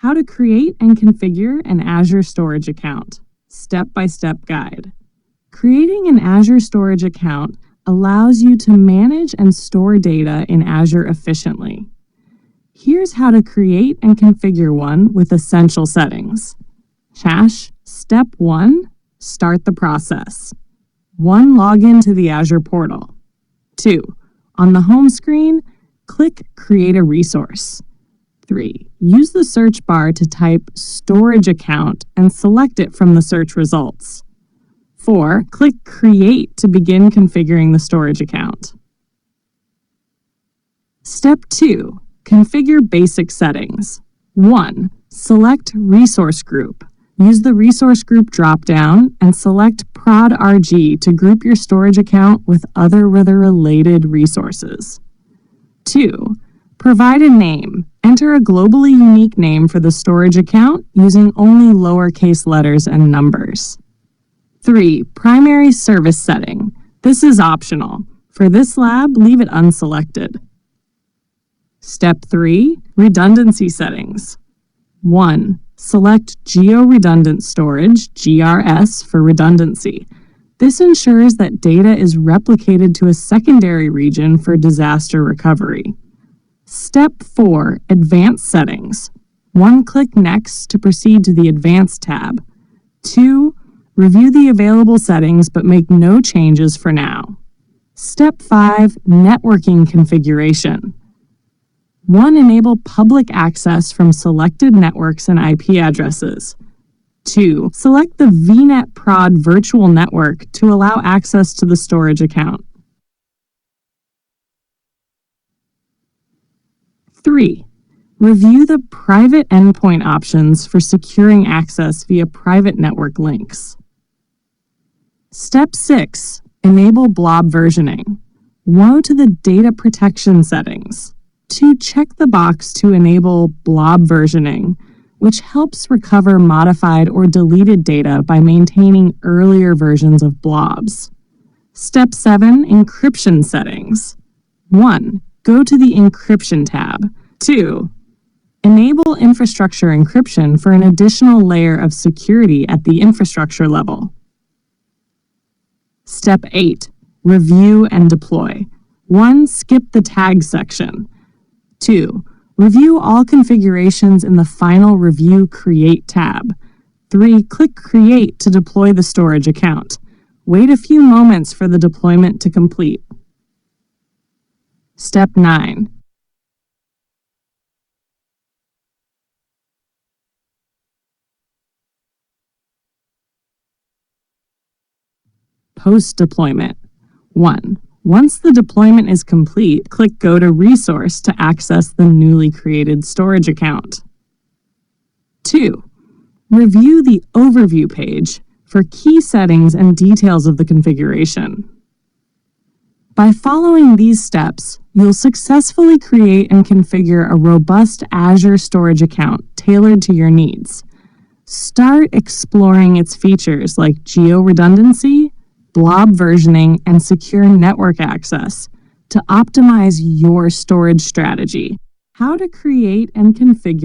How to create and configure an Azure Storage account. Step-by-step guide. Creating an Azure Storage account allows you to manage and store data in Azure efficiently. Here's how to create and configure one with essential settings. Step 1. Start the process. 1. Log into the Azure portal. 2. On the home screen, click Create a Resource. 3. Use the search bar to type Storage Account and select it from the search results. 4. Click Create to begin configuring the storage account. Step 2. Configure basic settings. 1. Select Resource Group. Use the Resource Group drop-down and select Prod RG to group your storage account with other related resources. 2. Provide a name. Enter a globally unique name for the storage account using only lowercase letters and numbers. 3. Primary service setting. This is optional. For this lab, leave it unselected. Step 3. Redundancy settings. 1. Select geo-redundant storage, GRS, for redundancy. This ensures that data is replicated to a secondary region for disaster recovery. Step 4. Advanced settings. 1. Click Next to proceed to the Advanced tab. 2. Review the available settings but make no changes for now. Step 5. Networking configuration. 1. Enable public access from selected networks and IP addresses. 2. Select the VNet Prod virtual network to allow access to the storage account. 3. Review the private endpoint options for securing access via private network links. Step 6. Enable blob versioning. Go to the data protection settings. 2. Check the box to enable blob versioning, which helps recover modified or deleted data by maintaining earlier versions of blobs. Step 7. Encryption settings. 1. Go to the Encryption tab. 2. Enable infrastructure encryption for an additional layer of security at the infrastructure level. Step 8. Review and deploy. 1. Skip the tag section. 2. Review all configurations in the Final Review Create tab. 3. Click Create to deploy the storage account. Wait a few moments for the deployment to complete. Step 9. Post-deployment. 1. Once the deployment is complete, click Go to Resource to access the newly created storage account. 2. Review the Overview page for key settings and details of the configuration. By following these steps, you'll successfully create and configure a robust Azure Storage account tailored to your needs. Start exploring its features like geo-redundancy, blob versioning, and secure network access to optimize your storage strategy. How to create and configure